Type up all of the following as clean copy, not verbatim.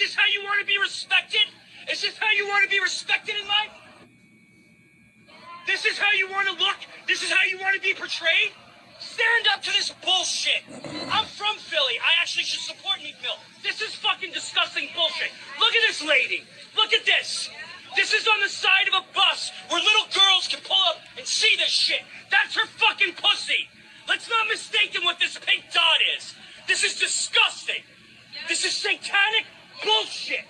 this how you want to be respected? Is this how you want to be respected in life? This is how you want to look? This is how you want to be portrayed? Stand up to this bullshit. I'm from Philly. I actually should support Meek Mill. This is fucking disgusting bullshit. Look at this lady. Look at this. This is on the side of a bus where little girls can pull up and see this shit. That's her fucking pussy. Let's not mistake what this pink dot is. This is disgusting. This is satanic bullshit.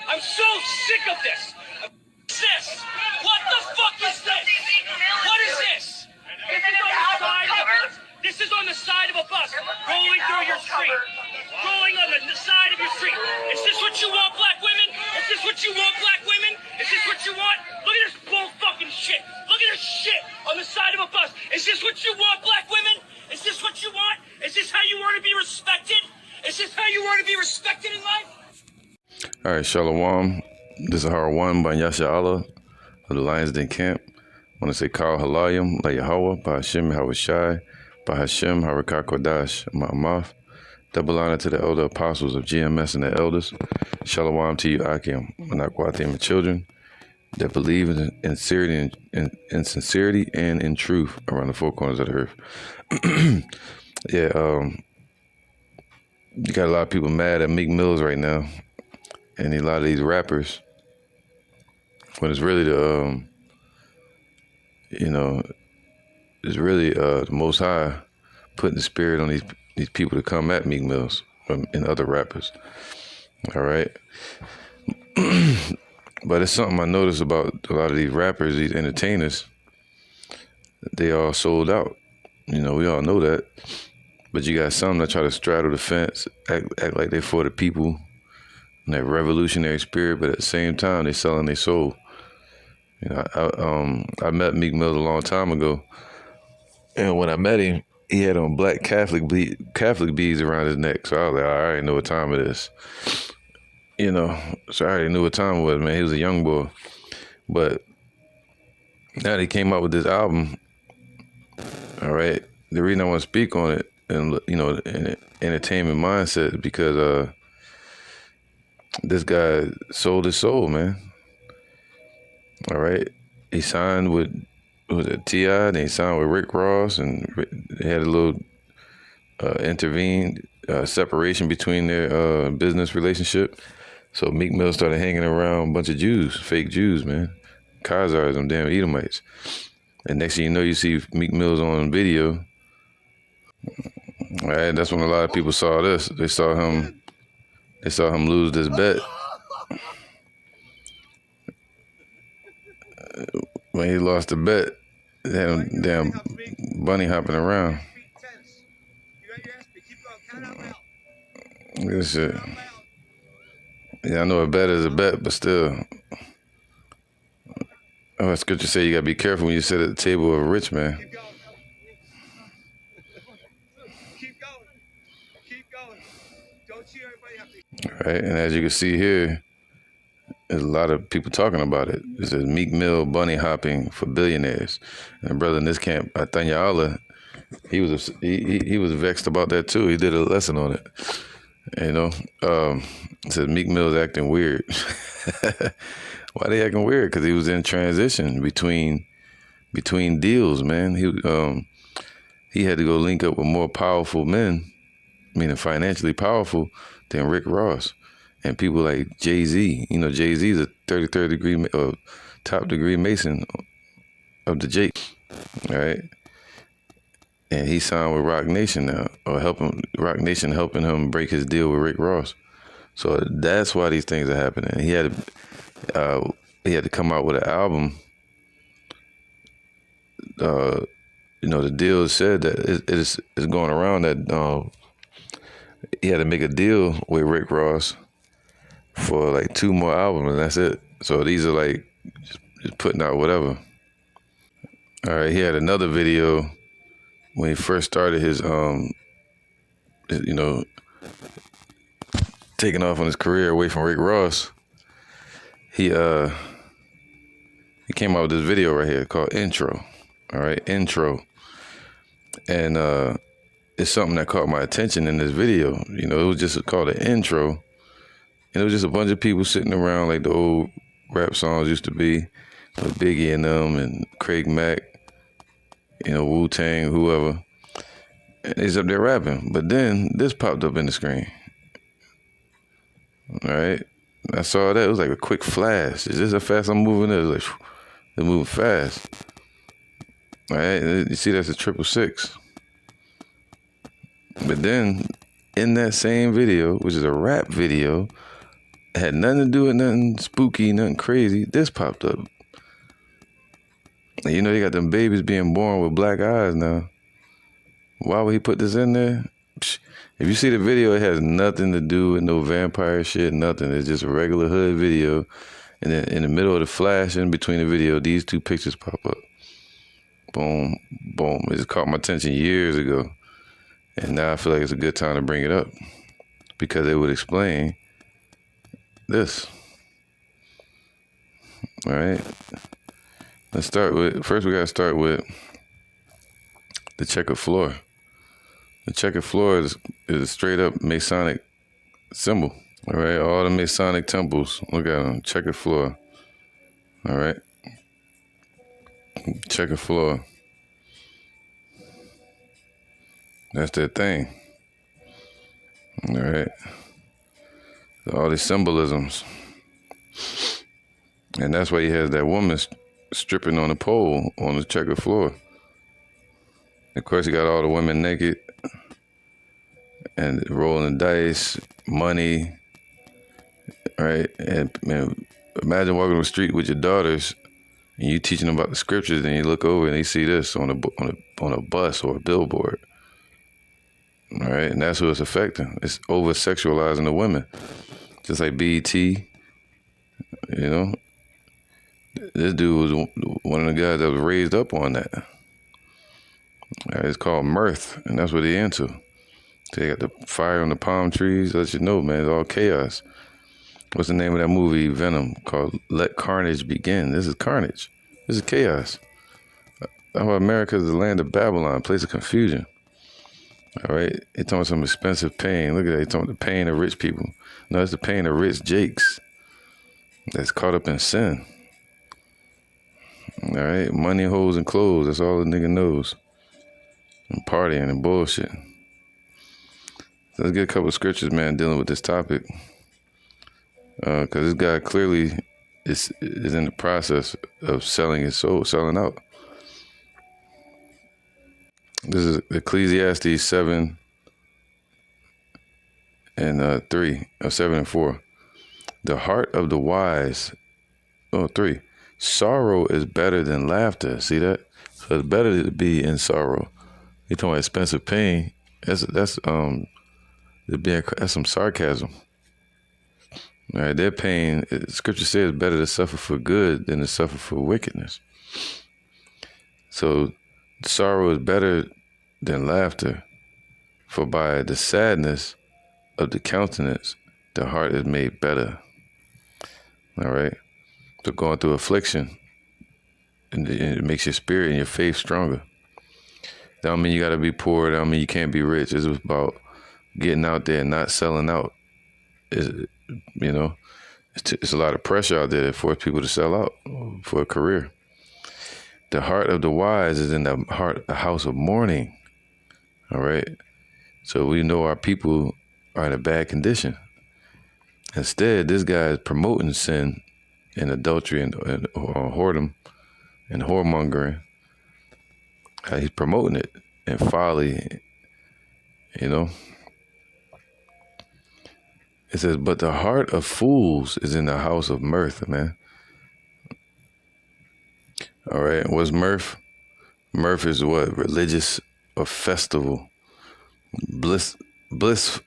I'm so sick of this. What's this? What the fuck is this? What is this? This is on the side of a bus rolling through your street. Rolling on the side of your street. Is this what you want, black women? Is this what you want, black women? Is this what you want? Look at this bull fucking shit. Look at this shit on the side of a bus. Is this what you want, black women? Is this what you want? Is this how you want to be respected? Is this how you want to be respected in life? All right, Shalom. This is Har 1 by Yasha Allah of the Lions Den Camp. I want to say Kal Halayim, La Yahweh, by Hashem, Hawashai, by Hashem, Harakah Kodash, Ma'amath. Double honor to the elder apostles of GMS and the elders. Shalom to you, Akim, Manakwatim, and children that believe in sincerity and in truth around the four corners of the earth. You got a lot of people mad at Meek Mills right now, and a lot of these rappers, when it's really the Most High putting the spirit on these people to come at Meek Mills and other rappers. All right. But it's something I noticed about a lot of these rappers, these entertainers. They all sold out. We all know that. But you got some that try to straddle the fence, act like they're for the people, and that revolutionary spirit, but at the same time, they selling their soul. I met Meek Mill a long time ago, and when I met him, he had on black Catholic beads around his neck. So I was like, I already know what time it is. So I already knew what time it was, man. He was a young boy. But now they came out with this album, all right? The reason I want to speak on it, and in entertainment mindset, is because this guy sold his soul, man. All right, he signed with T.I., then he signed with Rick Ross, and they had a little separation between their business relationship. So Meek Mill started hanging around a bunch of Jews, fake Jews, man, Khazars, them damn Edomites. And next thing you know, you see Meek Mill's on video. All right, that's when a lot of people saw this. They saw him lose this bet. When he lost the bet, they had him damn bunny hopping around. This shit. Yeah, I know a bet is a bet, but still. Oh, scripture say you gotta be careful when you sit at the table of a rich man. Keep going. Don't see everybody have to. All right, and as you can see here, there's a lot of people talking about it. It says Meek Mill bunny hopping for billionaires. And a brother in this camp, Atanya Allah, he was vexed about that too. He did a lesson on it. It says Meek Mill's acting weird. Why they acting weird? Because he was in transition between deals, man. He had to go link up with more powerful men, meaning financially powerful, than Rick Ross. And people like Jay-Z. Jay-Z's a 33rd degree or top degree Mason of the Jake. All right. And he signed with Rock Nation now, or Rock Nation helping him break his deal with Rick Ross. So that's why these things are happening. He had to come out with an album. The deal said that it's going around that he had to make a deal with Rick Ross for like 2 more albums, and that's it. So these are like just putting out whatever. All right, he had another video when he first started his taking off on his career away from Rick Ross. He came out with this video right here called Intro. All right, Intro. And it's something that caught my attention in this video. It was just called an intro. And it was just a bunch of people sitting around like the old rap songs used to be, with Biggie and them and Craig Mack, Wu-Tang, whoever. And he's up there rapping. But then this popped up in the screen. All right. I saw that. It was like a quick flash. Is this how fast I'm moving? It was like, they're moving fast. All right. You see, that's a 666. But then in that same video, which is a rap video, it had nothing to do with nothing spooky, nothing crazy. This popped up. And they got them babies being born with black eyes now. Why would he put this in there? Psh, if you see the video, it has nothing to do with no vampire shit, nothing. It's just a regular hood video. And then in the middle of the flash, in between the video, these two pictures pop up. Boom, boom. It just caught my attention years ago. And now I feel like it's a good time to bring it up. Because it would explain this. All right. First we got to start with the checkered floor. The checkered floor is a straight up Masonic symbol. All right, all the Masonic temples, look at them, checkered floor. All right, checkered floor. That's their thing. All right, all these symbolisms. And that's why he has that woman stripping on the pole on the checkered floor. Of course, he got all the women naked and rolling the dice, money, right? And man, imagine walking on the street with your daughters and you teaching them about the scriptures, and you look over and you see this on a bus or a billboard, all right? And that's who it's affecting. It's over sexualizing the women, just like BET. This dude was one of the guys that was raised up on that. It's called mirth, and that's what they into. They got the fire on the palm trees. Let you know, man, it's all chaos. What's the name of that movie, Venom, called Let Carnage Begin? This is carnage. This is chaos. That's why America is the land of Babylon, place of confusion. All right? They talking about some expensive pain. Look at that. They talking about the pain of rich people. No, it's the pain of rich jakes that's caught up in sin. All right? Money, hoes, and clothes. That's all the nigga knows. And partying and bullshit. So let's get a couple of scriptures, man, dealing with this topic. Because this guy clearly is in the process of selling his soul, selling out. This is Ecclesiastes 7 and 3, or 7 and 4. The heart of the wise, 3. Sorrow is better than laughter. See that? So it's better to be in sorrow. You're talking about expensive pain. That's some sarcasm. All right, their pain, scripture says, better to suffer for good than to suffer for wickedness. So sorrow is better than laughter, for by the sadness of the countenance, the heart is made better. All right, so going through affliction, and it makes your spirit and your faith stronger. That don't mean you got to be poor. That don't mean you can't be rich. It's about getting out there and not selling out. It's a lot of pressure out there that force people to sell out for a career. The heart of the wise is in the house of mourning. All right. So we know our people are in a bad condition. Instead, this guy is promoting sin and adultery and whoredom and whoremongering. He's promoting it and folly, It says, but the heart of fools is in the house of mirth, man. All right. What's mirth? Mirth is what? Religious or festival. Blisssomeness.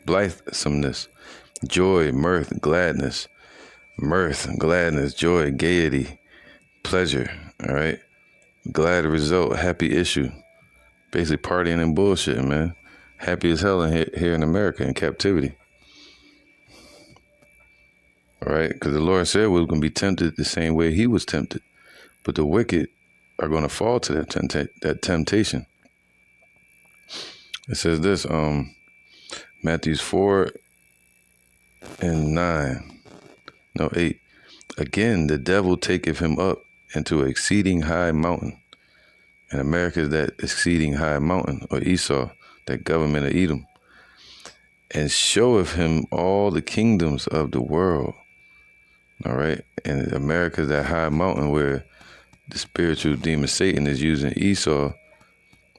Blithesomeness. Joy, mirth, gladness. Mirth, gladness, joy, gaiety, pleasure. All right. Glad result, happy issue. Basically partying and bullshitting, man. Happy as hell here in America in captivity. All right, because the Lord said we were going to be tempted the same way he was tempted. But the wicked are going to fall to that temptation. It says this, Matthew 4 and 8. Again, the devil taketh him up into an exceeding high mountain. And America is that exceeding high mountain, or Esau, that government of Edom. And showeth him all the kingdoms of the world. All right. And America is that high mountain where the spiritual demon Satan is using Esau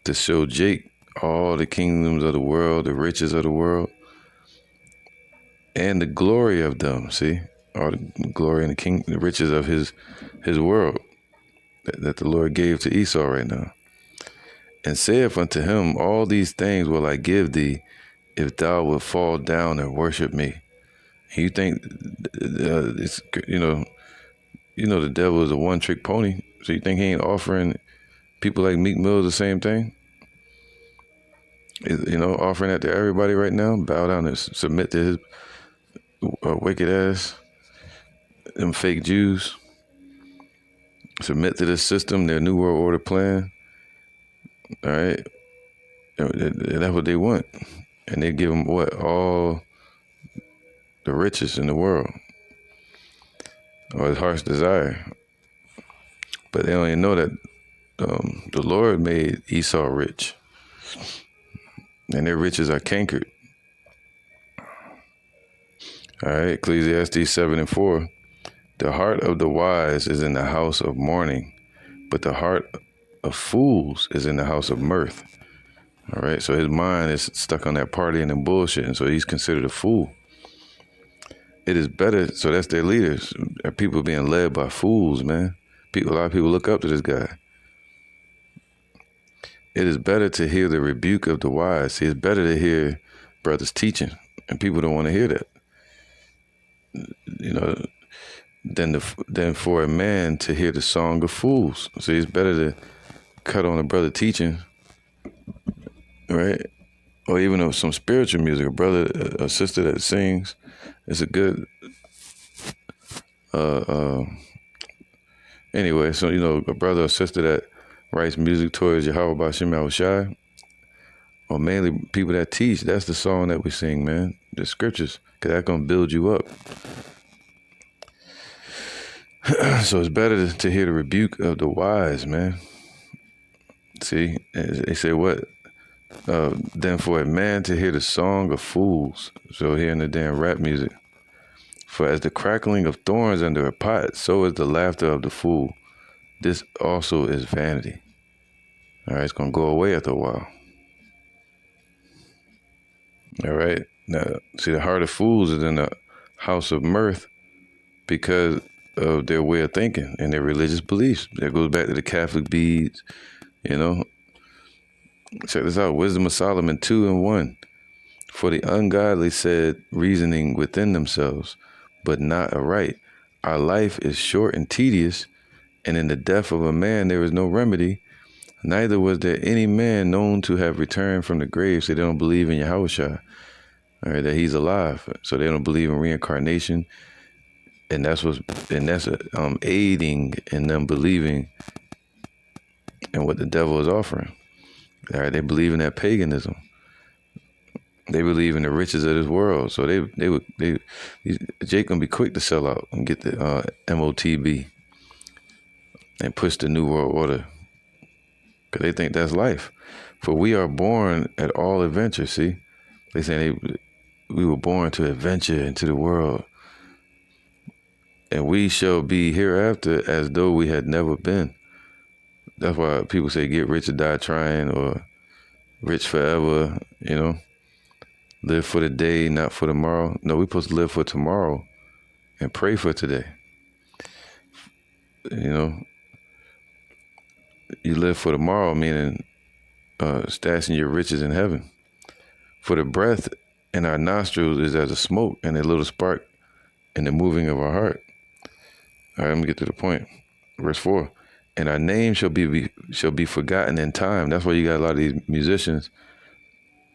to show Jake all the kingdoms of the world, the riches of the world, and the glory of them. See, all the glory and the riches of his world that the Lord gave to Esau right now. And saith unto him, all these things will I give thee, if thou wilt fall down and worship me. And you think it's the devil is a one-trick pony, so you think he ain't offering people like Meek Mill the same thing? Offering that to everybody right now, bow down and submit to his wicked ass, them fake Jews, submit to this system, their New World Order plan. All right, and that's what they want, and they give them what? All the riches in the world, or his heart's desire. But they don't even know that the Lord made Esau rich, and their riches are cankered. All right, Ecclesiastes 7:4. The heart of the wise is in the house of mourning, but the heart of fools is in the house of mirth. All right, so his mind is stuck on that partying and bullshit, and so he's considered a fool. It is better, so that's their leaders. People being led by fools, man. A lot of people look up to this guy. It is better to hear the rebuke of the wise. See, it's better to hear brothers teaching, and people don't want to hear that. Than for a man to hear the song of fools. So it's better to cut on a brother teaching, right? Or even some spiritual music, a sister that sings. It's a good, anyway, so, a brother or sister that writes music towards Yahweh Bashim Yahushai, or mainly people that teach, that's the song that we sing, man. The scriptures, because that's going to build you up. So it's better to hear the rebuke of the wise, man. See, they say what? Than for a man to hear the song of fools. So hearing the damn rap music. For as the crackling of thorns under a pot, so is the laughter of the fool. This also is vanity. All right, it's going to go away after a while. All right. Now, see, the heart of fools is in the house of mirth because of their way of thinking and their religious beliefs. That goes back to the Catholic beads, Check this out. Wisdom of Solomon 2:1. For the ungodly said, reasoning within themselves, but not aright. Our life is short and tedious, and in the death of a man there is no remedy. Neither was there any man known to have returned from the grave. So they don't believe in Yahushua, all right, that he's alive. So they don't believe in reincarnation, and that's aiding in them believing in what the devil is offering. All right, they believe in that paganism. They believe in the riches of this world. So Jake gonna be quick to sell out and get the MOTB and push the New World Order, because they think that's life. For we are born at all adventure. See, they say we were born to adventure into the world, and we shall be hereafter as though we had never been. That's why people say get rich or die trying, or rich forever, live for the day, not for tomorrow. No, we're supposed to live for tomorrow and pray for today. You live for tomorrow, meaning stashing your riches in heaven. For the breath in our nostrils is as a smoke and a little spark in the moving of our heart. All right, let me get to the point. Verse 4. And our name shall be forgotten in time. That's why you got a lot of these musicians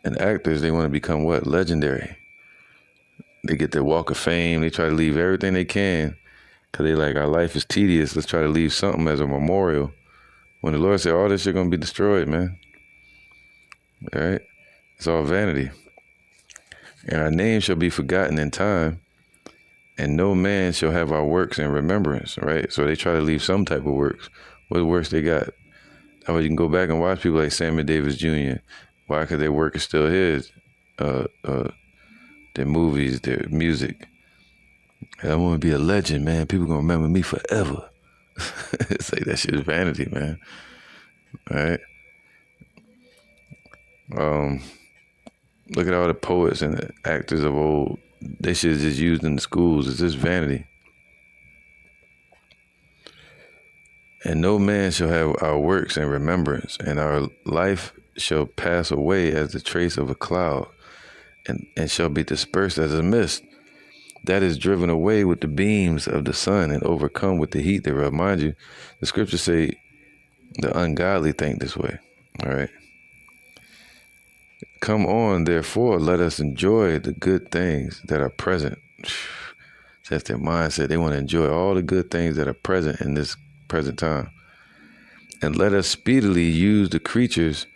and actors. They want to become what? Legendary. They get their walk of fame. They try to leave everything they can because they like, our life is tedious. Let's try to leave something as a memorial. When the Lord said, all this shit going to be destroyed, man. All right? It's all vanity. And our name shall be forgotten in time, and no man shall have our works in remembrance, right? So they try to leave some type of works. What works they got? Oh, you can go back and watch people like Sammy Davis Jr. Why? Because their work is still his. Their movies, their music. And I want to be a legend, man. People gonna remember me forever. It's like that shit is vanity, man. All right. Look at all the poets and the actors of old. They should have just used in the schools. It's just vanity. And no man shall have our works in remembrance, and our life shall pass away as the trace of a cloud, and shall be dispersed as a mist. That is driven away with the beams of the sun and overcome with the heat thereof. Mind you, the scriptures say the ungodly think this way. All right. Come on, therefore, let us enjoy the good things that are present. That's their mindset. They want to enjoy all the good things that are present in this present time. And let us speedily use the creatures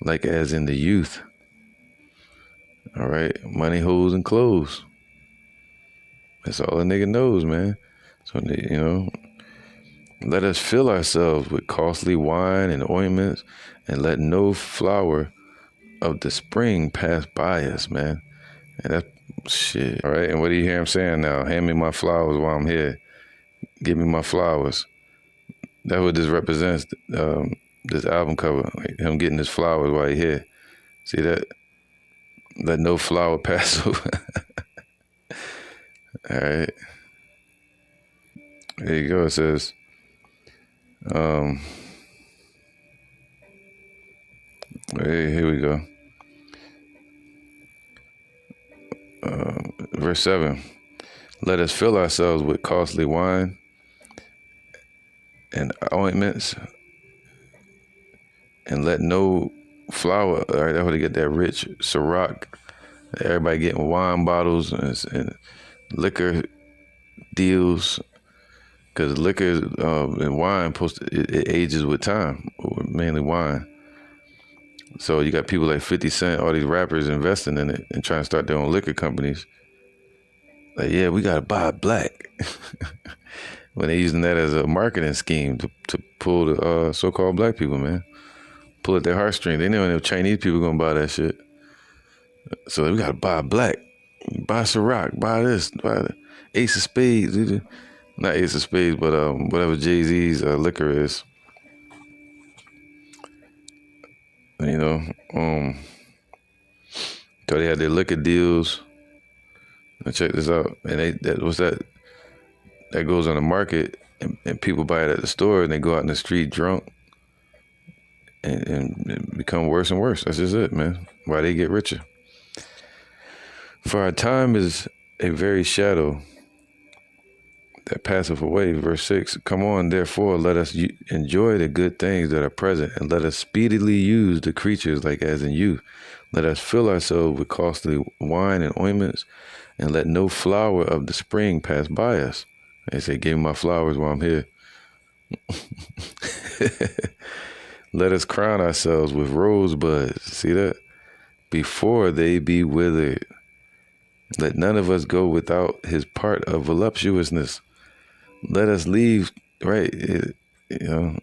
like as in the youth. All right. Money, hoes, and clothes. That's all a nigga knows, man. So, let us fill ourselves with costly wine and ointments, and let no flower of the spring pass by us, man. And that's shit. All right. And what do you hear him saying now? Hand me my flowers while I'm here. Give me my flowers. That's what this represents. This album cover, like him getting his flowers while he here. See that? Let no flower pass over. All right. There you go. It says, here we go. Verse 7. Let us fill ourselves with costly wine and ointments, and let no flour. All right, that's where they get that rich Ciroc. Everybody getting wine bottles and liquor deals, because liquor and wine it ages with time, mainly wine. So you got people like 50 Cent, all these rappers investing in it and trying to start their own liquor companies. Like, yeah, we gotta buy black. When they're using that as a marketing scheme to pull the so-called black people, man. Pull at their heartstrings. They know Chinese people gonna buy that shit. So we gotta buy black. Buy Ciroc. Buy this. Buy the Ace of Spades. Not Ace of Spades, but whatever Jay-Z's liquor is. So they had their liquor deals. Now check this out. And that goes on the market, and people buy it at the store, and they go out in the street drunk and become worse and worse. That's just it, man. Why they get richer. For our time is a very shadow that passeth away. Verse 6. Come on, therefore, let us enjoy the good things that are present, and let us speedily use the creatures like as in youth. Let us fill ourselves with costly wine and ointments, and let no flower of the spring pass by us. They say, give me my flowers while I'm here. Let us crown ourselves with rosebuds. See that? Before they be withered. Let none of us go without his part of voluptuousness. Let us leave, right? Me and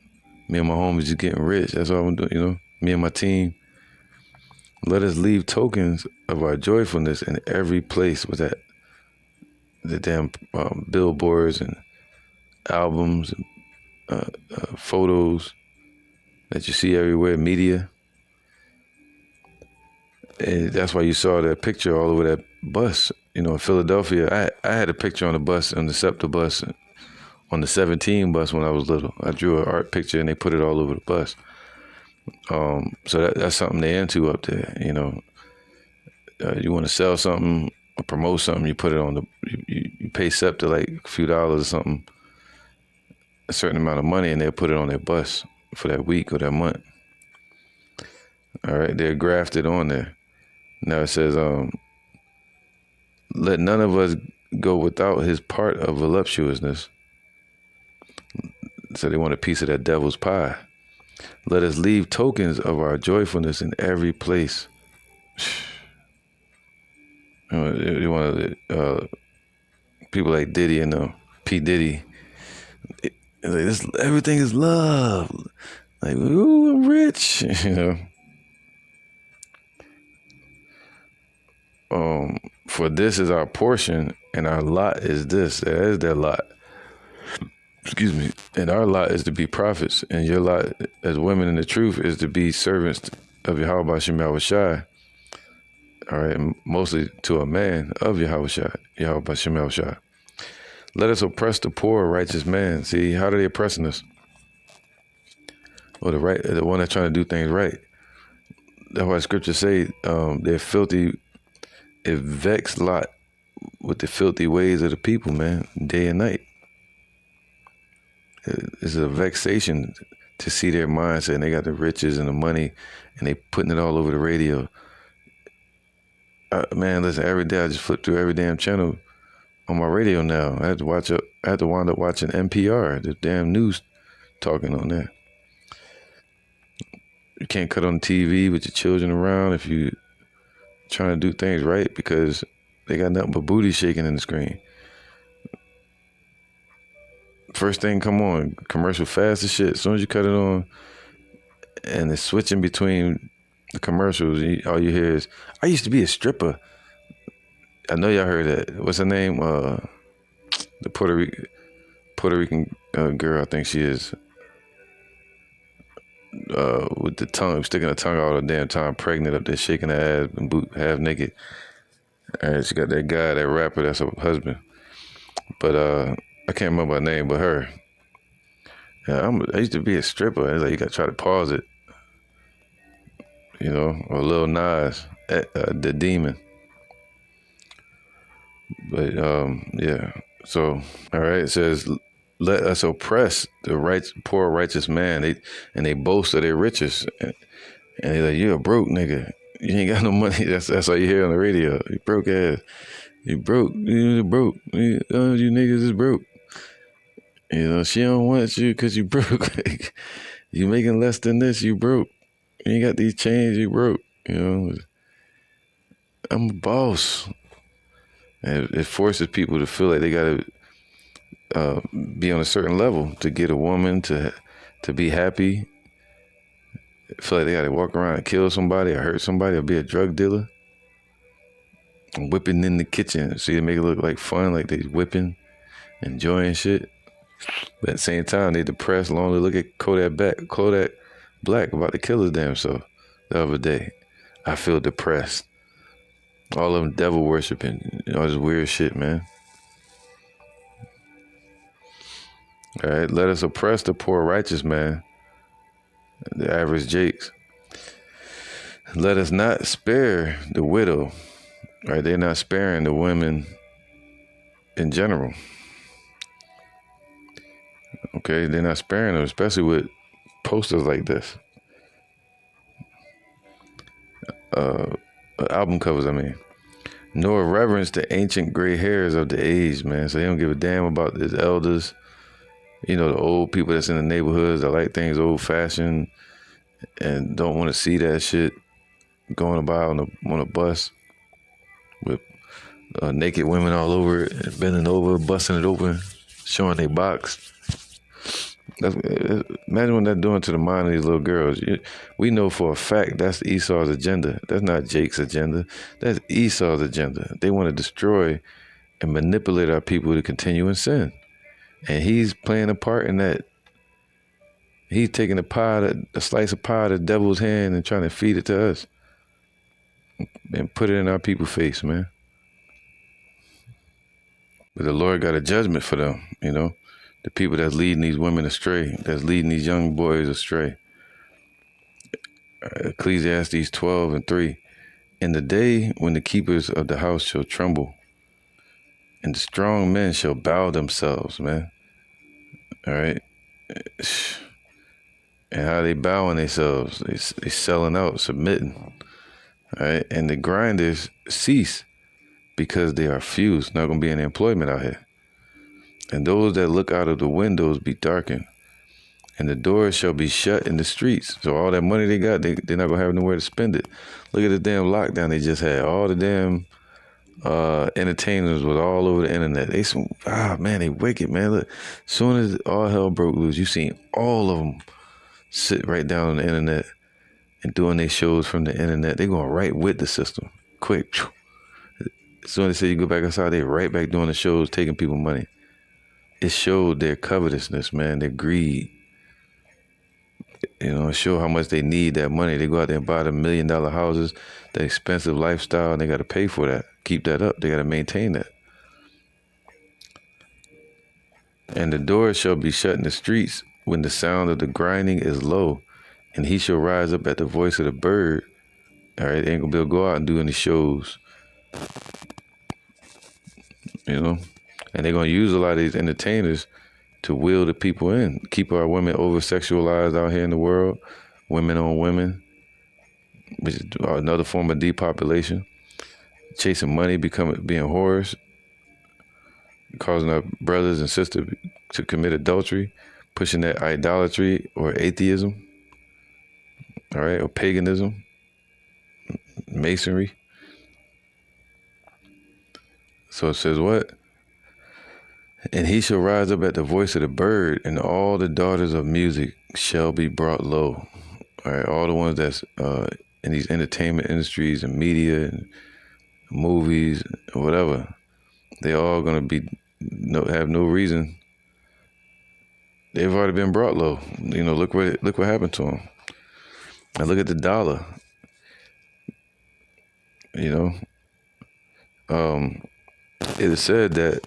my homies just getting rich. That's all I'm doing, me and my team. Let us leave tokens of our joyfulness in every place. Was that the damn billboards and albums and photos that you see everywhere, media. And that's why you saw that picture all over that bus, in Philadelphia. I had a picture on the bus, on the SEPTA bus, on the 17 bus when I was little. I drew an art picture and they put it all over the bus. So that's something they into up there, you want to sell something or promote something, you put it on you pay SEPTA like a few dollars or something, a certain amount of money, and they'll put it on their bus for that week or that month. All right, they're grafted on there. Now it says, let none of us go without his part of voluptuousness. So they want a piece of that devil's pie. Let us leave tokens of our joyfulness in every place. You want people like Diddy and P Diddy. Like this, everything is love. Like, ooh, I'm rich. For this is our portion, and our lot is this. That is their lot. Excuse me. And our lot is to be prophets, and your lot as women in the truth is to be servants of Yahweh Shem Shai. All right, mostly to a man of Yahweh Shem Shai. Let us oppress the poor, righteous man. See, how are they oppressing us? Well, the one that's trying to do things right. That's why scripture say they're filthy. It vexed Lot with the filthy ways of the people, man, day and night. It's a vexation to see their mindset, and they got the riches and the money, and they putting it all over the radio. Man, listen, every day I just flip through every damn channel on my radio now. I had to wind up watching NPR, the damn news talking on there. You can't cut on TV with your children around if you trying to do things right, because they got nothing but booty shaking in the screen. First thing come on, commercial fast as shit. As soon as you cut it on, and it's switching between the commercials, all you hear is, I used to be a stripper. I know y'all heard that. What's her name? The Puerto Rican girl, I think she is. With the tongue, sticking her tongue all the damn time, pregnant up there, shaking her ass and half naked. And she got that guy, that rapper, that's her husband. But I can't remember her name, but her. Yeah, I used to be a stripper. It's like you got to try to pause it. Or Lil Nas, the Demon. But yeah. So, all right, it says, let us oppress the poor righteous man. They boast of their riches. And they like, you a broke nigga. You ain't got no money. That's all you hear on the radio. You broke ass. You broke. You broke. You niggas is broke. She don't want you because you broke. You making less than this, you broke. You ain't got these chains, you broke. I'm a boss. And it forces people to feel like they got to be on a certain level to get a woman to be happy. Feel like they got to walk around and kill somebody or hurt somebody or be a drug dealer. Whipping in the kitchen. See, they make it look like fun, like they whipping, enjoying shit. But at the same time, they depressed. Long to look at Kodak Black about to kill his damn self the other day. I feel depressed. All of them devil worshiping, all this weird shit, man. All right, let us oppress the poor righteous man, the average Jakes. Let us not spare the widow. All right, they're not sparing the women in general. Okay, they're not sparing them, especially with posters like this. Album covers, I mean. Nor reverence the ancient gray hairs of the age, man. So they don't give a damn about the elders. The old people that's in the neighborhoods that like things old fashioned and don't want to see that shit going by on a bus with naked women all over it, bending over, busting it open, showing their box. Imagine what they're doing to the mind of these little girls. We know for a fact that's Esau's agenda. That's not Jake's agenda. That's Esau's agenda. They want to destroy and manipulate our people to continue in sin. And he's playing a part in that. He's taking a slice of pie out of the devil's hand and trying to feed it to us and put it in our people's face, man. But the Lord got a judgment for them, the people that's leading these women astray, that's leading these young boys astray. Ecclesiastes 12:3. In the day when the keepers of the house shall tremble, and the strong men shall bow themselves, man. All right. And how they bowing themselves, they selling out, submitting. All right. And the grinders cease because they are few. It's not going to be any employment out here. And those that look out of the windows be darkened, and the doors shall be shut in the streets. So all that money they got, they're not going to have nowhere to spend it. Look at the damn lockdown they just had. All the damn Entertainers was all over the internet. Man, they wicked, man. Look, as soon as all hell broke loose, you seen all of them sit right down on the internet and doing their shows from the internet. They going right with the system, quick. As soon as they say you go back outside, they right back doing the shows, taking people money. It showed their covetousness, man, their greed. It showed how much they need that money. They go out there and buy the $1 million houses, the expensive lifestyle, and they got to pay for that. Keep that up. They got to maintain that. And the doors shall be shut in the streets when the sound of the grinding is low, and he shall rise up at the voice of the bird. All right, they ain't gonna be able to go out and do any shows, And they're gonna use a lot of these entertainers to wheel the people in, keep our women over sexualized out here in the world, women on women, which is another form of depopulation, chasing money, being whores, causing our brothers and sisters to commit adultery, pushing that idolatry or atheism, all right, or paganism, masonry. So it says what? And he shall rise up at the voice of the bird, and all the daughters of music shall be brought low. All right, all the ones that's in these entertainment industries and media and movies, or whatever, they all gonna have no reason. They've already been brought low. Look what happened to them. And look at the dollar. It is said that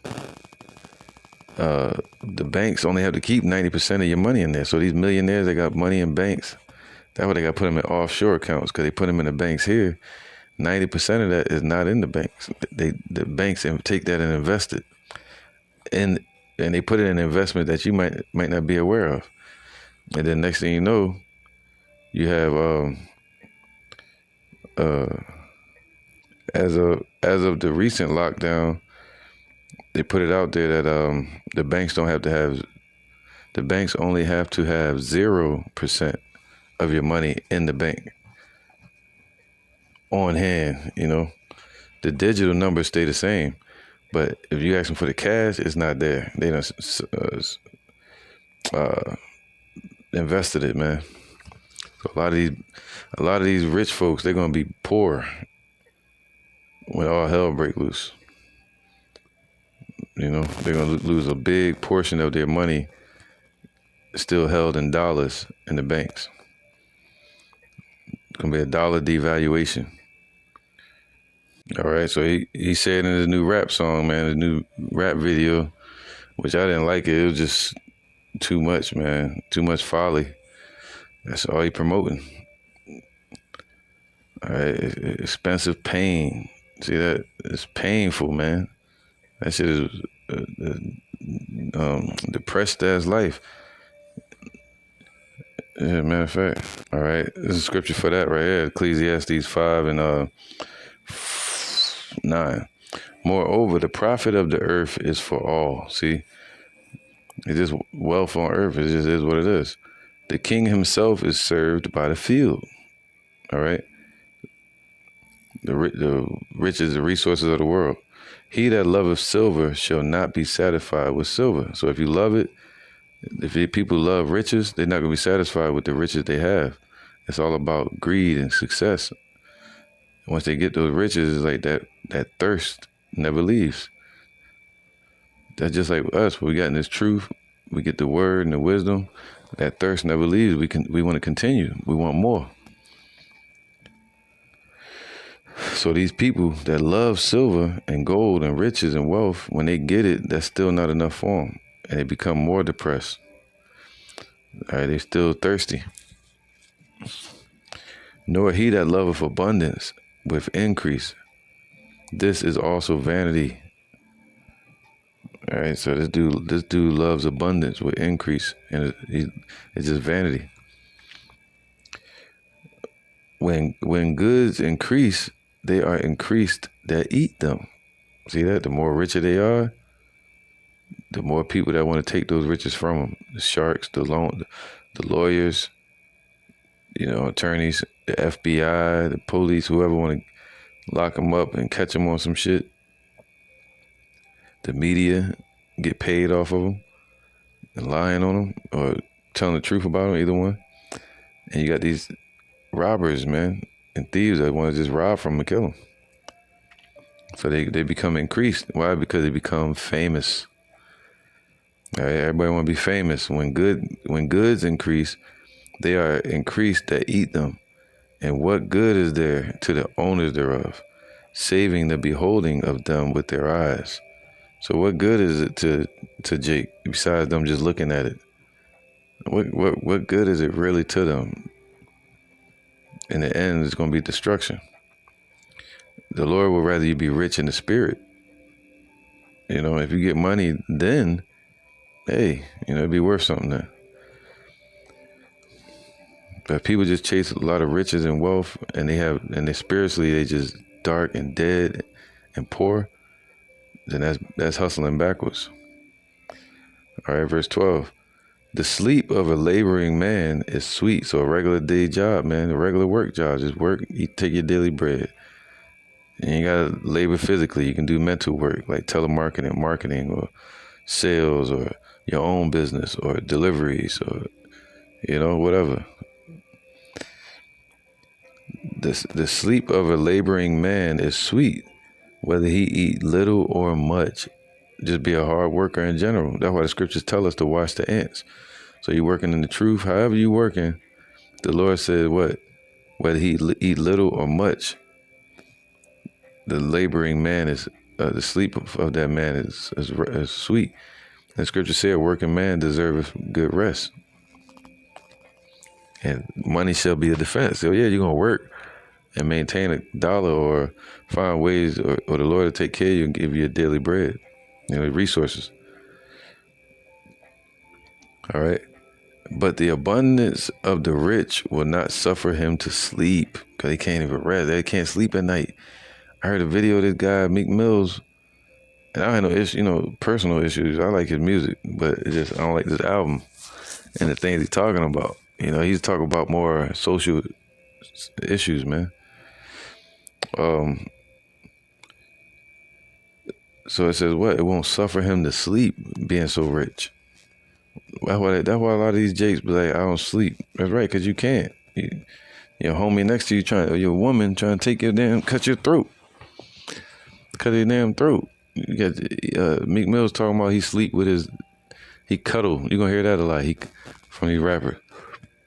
the banks only have to keep 90% of your money in there. So these millionaires that got money in banks, that's why they got to put them in offshore accounts, because they put them in the banks here. 90% of that is not in the banks. The banks take that and invest it, and they put it in an investment that you might not be aware of. And then next thing you know, you have as of the recent lockdown, they put it out there that the banks only have to have 0% of your money in the bank on hand. The digital numbers stay the same, but if you ask them for the cash, it's not there. They done invested it, man. So a lot of these rich folks, they're gonna be poor when all hell break loose. They're gonna lose a big portion of their money still held in dollars in the banks. It's gonna be a dollar devaluation. All right, so he said in his new rap song, man, his new rap video, which I didn't like it. It was just too much, man. Too much folly. That's all he promoting. All right, expensive pain. See that? It's painful, man. That shit is depressed ass life. Yeah, matter of fact. All right, there's a scripture for that right here. Ecclesiastes 5 and 9. Moreover, the profit of the earth is for all. See, it's just wealth on earth. It just is what it is. The king himself is served by the field. All right. The riches, the resources of the world. He that loveth silver shall not be satisfied with silver. So if you love it, if people love riches, they're not going to be satisfied with the riches they have. It's all about greed and success. Once they get those riches, it's like that thirst never leaves. That's just like us. We got in this truth. We get the word and the wisdom. That thirst never leaves. We want to continue. We want more. So these people that love silver and gold and riches and wealth, when they get it, that's still not enough for them. And they become more depressed. All right, they're still thirsty. Nor he that loveth abundance with increase. This is also vanity. All right, so this dude loves abundance with increase, and it's just vanity. When goods increase, they are increased that eat them. See that? The more richer they are, the more people that want to take those riches from them. The sharks, the lawyers, attorneys, the FBI, the police, whoever want to lock them up and catch them on some shit. the media get paid off of them and lying on them or telling the truth about them, either one. And you got these robbers, man, and thieves that want to just rob from them and kill them. So they become increased. Why? Because they become famous. All right, everybody want to be famous. When goods increase, they are increased that eat them. And what good is there to the owners thereof, saving the beholding of them with their eyes? So what good is it to Jake besides them just looking at it? What good is it really to them? In the end, it's going to be destruction. The Lord would rather you be rich in the spirit. You know, if you get money, then, hey, it'd be worth something then. But if people just chase a lot of riches and wealth, and they spiritually, they just dark and dead and poor, then that's hustling backwards. All right, verse 12. The sleep of a laboring man is sweet. So a regular day job, man, a regular work job, just work, take your daily bread. And you gotta labor physically. You can do mental work like telemarketing, marketing, or sales, or your own business, or deliveries, or whatever. The sleep of a laboring man is sweet, whether he eat little or much. Just be a hard worker in general. That's why the scriptures tell us to watch the ants. So you're working in the truth. However you working, the Lord said what? Whether he eat little or much, the laboring man is the sleep of that man is sweet. And scripture said, a working man deserveth good rest. And money shall be a defense. So yeah, you're going to work and maintain a dollar or find ways or the Lord will take care of you and give you a daily bread, resources. All right. But the abundance of the rich will not suffer him to sleep, because he can't even rest. They can't sleep at night. I heard a video of this guy, Meek Mills, and I had no issue, personal issues. I like his music, but I don't like this album and the things he's talking about. He's talking about more social issues, man. So it says what? It won't suffer him to sleep, being so rich. That's why a lot of these jakes be like, I don't sleep. That's right, because you can't. Your homie next to you or your woman trying to cut your throat. Cut your damn throat. You got Meek Mill's talking about he cuddle. You're going to hear that a lot from these rappers.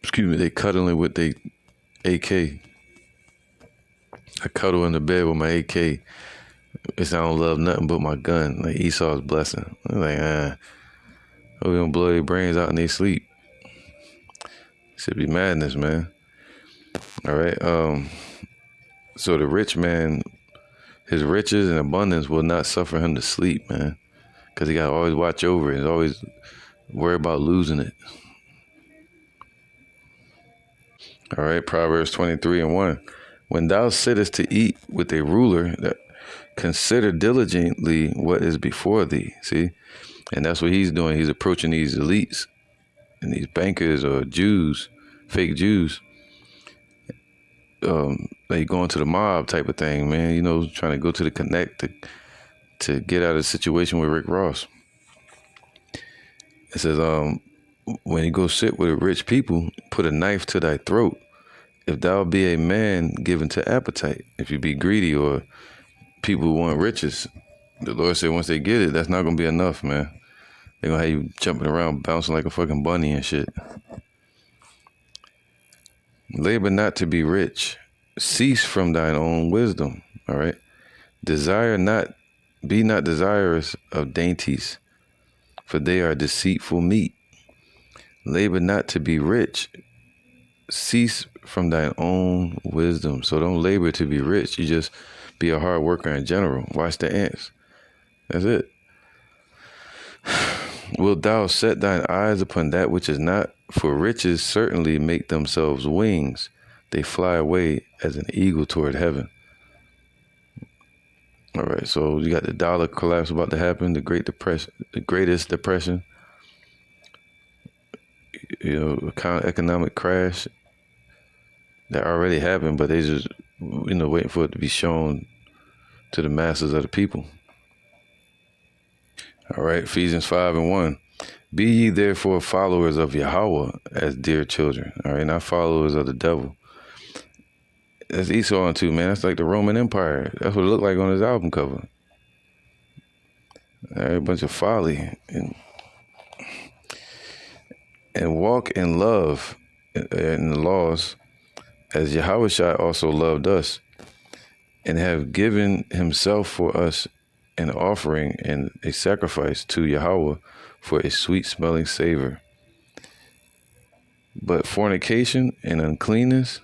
Excuse me, they cuddling with their AK. I cuddle in the bed with my AK. It's I don't love nothing but my gun. Like Esau's blessing. I'm like, we're going to blow their brains out in their sleep. Should be madness, man. All right. So the rich man, his riches and abundance will not suffer him to sleep, man. Because he got to always watch over it. He's always worried about losing it. All right. Proverbs 23:1. When thou sittest to eat with a ruler, consider diligently what is before thee. See? And that's what he's doing. He's approaching these elites and these bankers or Jews, fake Jews. Like going to the mob type of thing, man. Trying to go to the Connect to get out of the situation with Rick Ross. It says, when you go sit with rich people, put a knife to thy throat. If thou be a man given to appetite, if you be greedy or people want riches, the Lord said once they get it, that's not going to be enough, man. They're going to have you jumping around, bouncing like a fucking bunny and shit. Labor not to be rich. Cease from thine own wisdom. All right. Be not desirous of dainties, for they are deceitful meat. Labor not to be rich. Cease from thine own wisdom. So don't labor to be rich. You just be a hard worker in general. Watch the ants. That's it. Wilt thou set thine eyes upon that which is not? For riches certainly make themselves wings. They fly away as an eagle toward heaven. All right, so you got the dollar collapse about to happen, the greatest depression, economic crash that already happened, but they just, waiting for it to be shown to the masses of the people. All right, Ephesians 5:1. Be ye therefore followers of Yahweh as dear children. All right, not followers of the devil. That's Esau on too, man. That's like the Roman Empire. That's what it looked like on his album cover. All right, a bunch of folly. And walk in love in the laws as Yahweh also loved us and have given himself for us an offering and a sacrifice to Yahweh for a sweet smelling savor. But fornication and uncleanness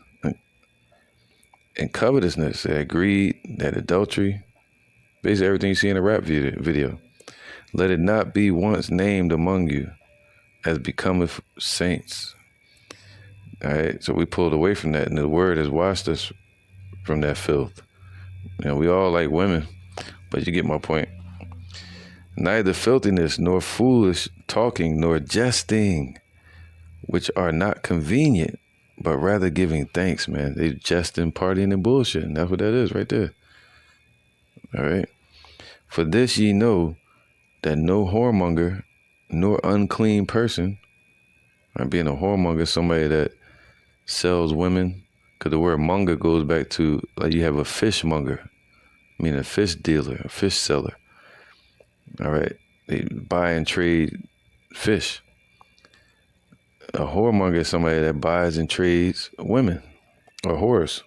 and covetousness, that greed, that adultery, basically everything you see in a rap video, let it not be once named among you as becometh saints. All right, so we pulled away from that, and the word has washed us from that filth. You know, we all like women, but you get my point. Neither filthiness, nor foolish talking, nor jesting, which are not convenient, but rather giving thanks, man. They jesting, partying, and bullshitting. That's what that is right there. All right. For this ye know that no whoremonger, nor unclean person, right, being a whoremonger is somebody that sells women, because the word monger goes back to, like, you have a fishmonger, meaning a fish dealer, a fish seller. All right. They buy and trade fish. A whoremonger is somebody that buys and trades women or whores.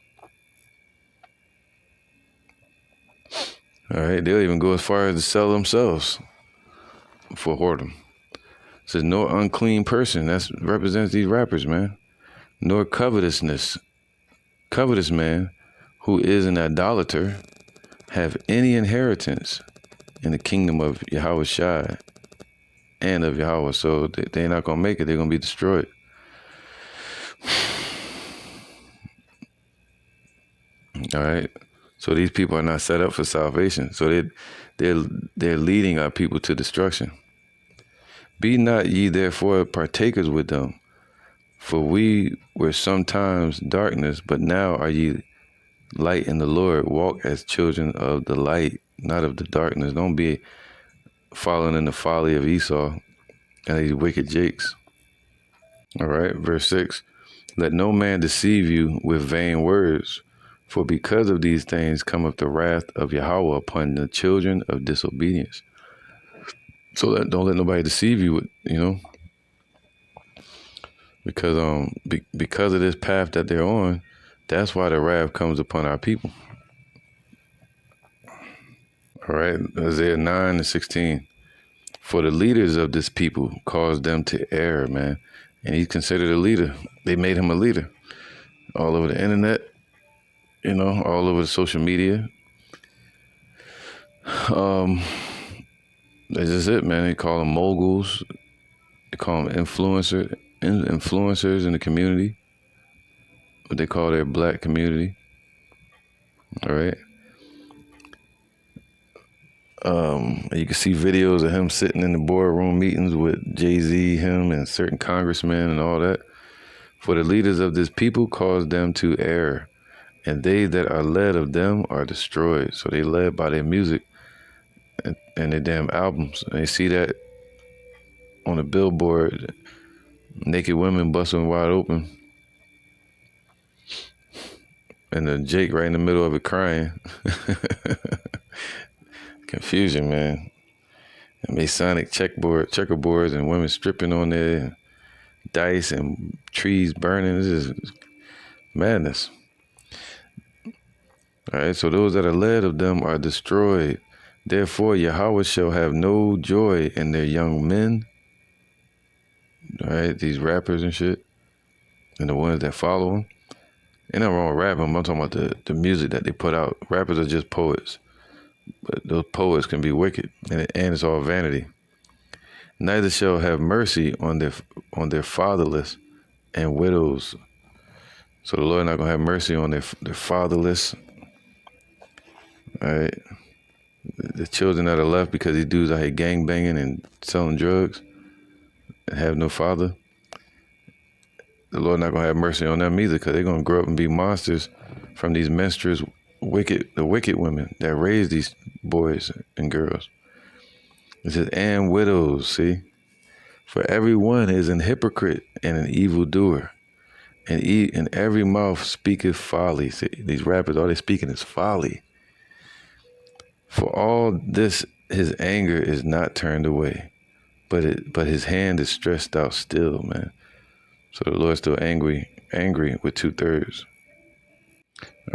All right. They'll even go as far as to sell themselves for whoredom. It says, no unclean person. That represents these rappers, man. Nor covetousness. Covetous man who is an idolater have any inheritance in the kingdom of Yahweh Shai and of Yahweh. So they're not going to make it. They're going to be destroyed. All right. So these people are not set up for salvation. So they're leading our people to destruction. Be not ye therefore partakers with them, for we were sometimes darkness, but now are ye light in the Lord. Walk as children of the light, not of the darkness. Don't be following in the folly of Esau and these wicked jakes. All right, verse 6. Let no man deceive you with vain words, for because of these things cometh the wrath of Yahweh upon the children of disobedience. So don't let nobody deceive you with, because of this path that they're on, that's why the wrath comes upon our people. All right, Isaiah 9:16. For the leaders of this people caused them to err, man. And he's considered a leader. They made him a leader. All over the internet, all over the social media. That's just it, man. They call them moguls. They call them influencers in the community. What they call their black community. All right. You can see videos of him sitting in the boardroom meetings with Jay-Z, him, and certain congressmen and all that. For the leaders of this people cause them to err, and they that are led of them are destroyed. So they led by their music and their damn albums. And they see that on a billboard, naked women busting wide open, and then Jake right in the middle of it crying. Confusion, man. And Masonic checkerboards and women stripping on there, and dice and trees burning. This is madness. All right, so those that are led of them are destroyed. Therefore, Yahweh shall have no joy in their young men. All right, these rappers and shit, and the ones that follow them. Ain't nothing wrong with rapping. I'm talking about the music that they put out. Rappers are just poets. But those poets can be wicked, and it's all vanity. Neither shall have mercy on their fatherless and widows. So the Lord not gonna have mercy on their fatherless. All right, the children that are left because these dudes out here gang banging and selling drugs and have no father. The Lord not gonna have mercy on them either, because they're gonna grow up and be monsters from these menstruous wicked women that raise these boys and girls. It says, and widows, see? For everyone is an hypocrite and an evildoer, and every mouth speaketh folly. See, these rappers, all they speaking is folly. For all this, his anger is not turned away, but his hand is stretched out still, man. So the Lord's still angry with 2/3.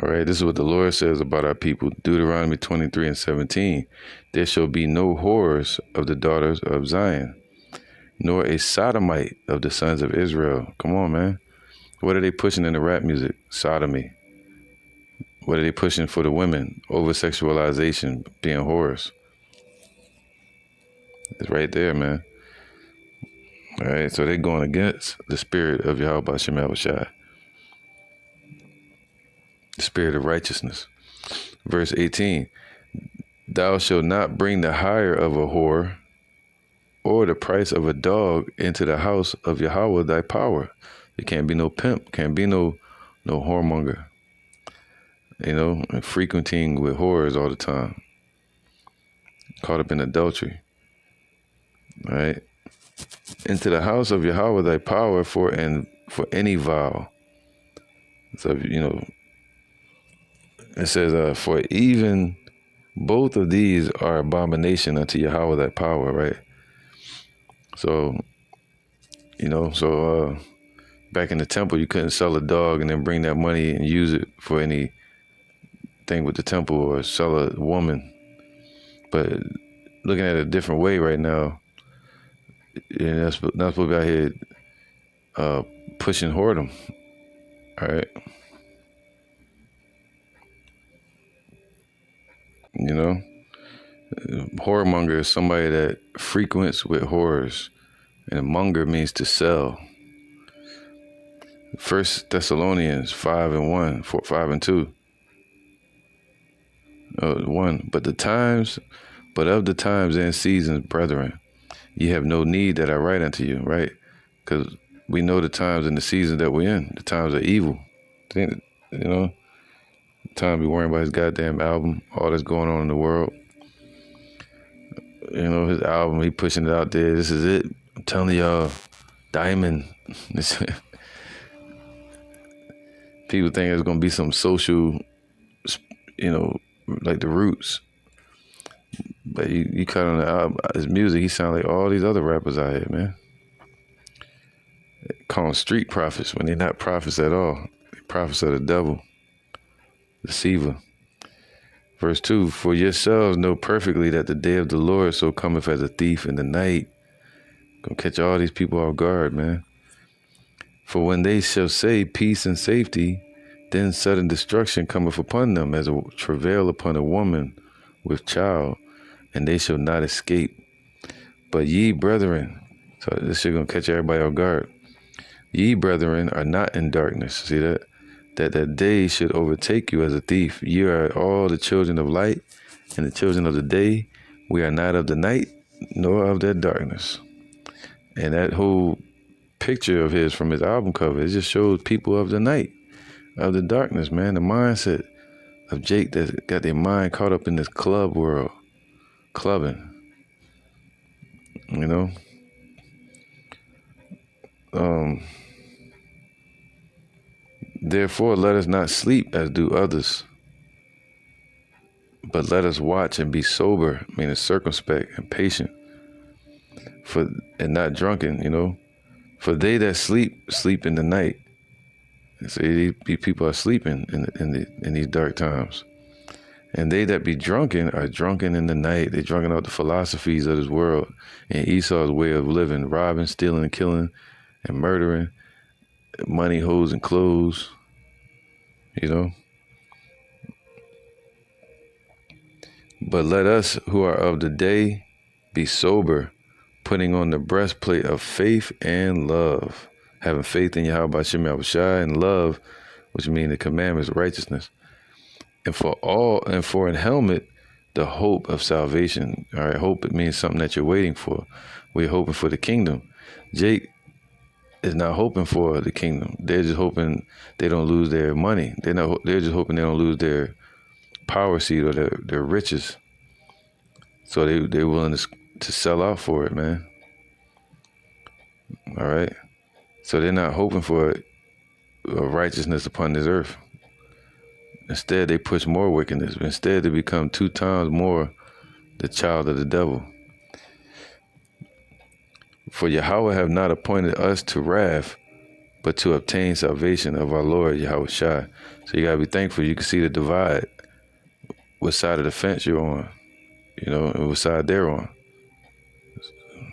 All right, this is what the Lord says about our people. Deuteronomy 23:17. There shall be no whores of the daughters of Zion, nor a sodomite of the sons of Israel. Come on, man. What are they pushing in the rap music? Sodomy. What are they pushing for the women? Over-sexualization, being whores. It's right there, man. All right, so they're going against the spirit of Yahweh Shem Shai, the spirit of righteousness. Verse 18, thou shalt not bring the hire of a whore or the price of a dog into the house of Yahweh thy power. There can't be no pimp, can't be no whoremonger, and frequenting with whores all the time, caught up in adultery. All right. Into the house of Yahweh thy power for any vow. So, it says, for even both of these are abomination unto Yahweh thy power, right? So, back in the temple, you couldn't sell a dog and then bring that money and use it for anything with the temple, or sell a woman. But looking at it a different way right now, you're not supposed to be out here pushing whoredom, all right? Whoremonger is somebody that frequents with whores, and a monger means to sell. 1 Thessalonians 5:1, 5:2. 1. But of the times and seasons, brethren, ye have no need that I write unto you, right? Because we know the times and the seasons that we're in. The times are evil. Time to be worrying about his goddamn album, all that's going on in the world. His album, he pushing it out there. This is it. I'm telling y'all, Diamond. People think it's going to be some social, like the Roots. But you cut on the album, his music, he sound like all these other rappers out here, man. They call them street prophets when they're not prophets at all. They prophets of the devil, deceiver. Verse 2, for yourselves know perfectly that the day of the Lord so cometh as a thief in the night. Gonna catch all these people off guard, man. For when they shall say peace and safety, then sudden destruction cometh upon them as a travail upon a woman with child, and they shall not escape. But ye, brethren, so this shit gonna catch everybody off guard. Ye, brethren, are not in darkness. See that? That day should overtake you as a thief. Ye are all the children of light and the children of the day. We are not of the night, nor of that darkness. And that whole picture of his from his album cover, it just shows people of the night, of the darkness, man. The mindset of Jake that got their mind caught up in this club world, clubbing, Therefore, let us not sleep as do others, but let us watch and be sober, meaning circumspect and patient, and not drunken, For they that sleep in the night. So these people are sleeping in these dark times. And they that be drunken are drunken in the night. They're drunken out the philosophies of this world and Esau's way of living, robbing, stealing, and killing, and murdering, money, hoes, and clothes, But let us who are of the day be sober, putting on the breastplate of faith and love, having faith in Yahweh Shem Shai, and love, which means the commandments, righteousness, and for a helmet, the hope of salvation. All right, hope, it means something that you're waiting for. We're hoping for the kingdom. Jake is not hoping for the kingdom. They're just hoping they don't lose their money. They're just hoping they don't lose their power seat or their riches. So they're willing to sell out for it, man. All right? So they're not hoping for a righteousness upon this earth. Instead, they push more wickedness. Instead, they become 2 times more the child of the devil. For Yahweh have not appointed us to wrath, but to obtain salvation of our Lord Yahweh Shai. So you got to be thankful. You can see the divide. What side of the fence you're on, and what side they're on.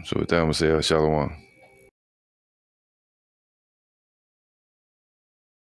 So with that, I'm going to say, Shalom.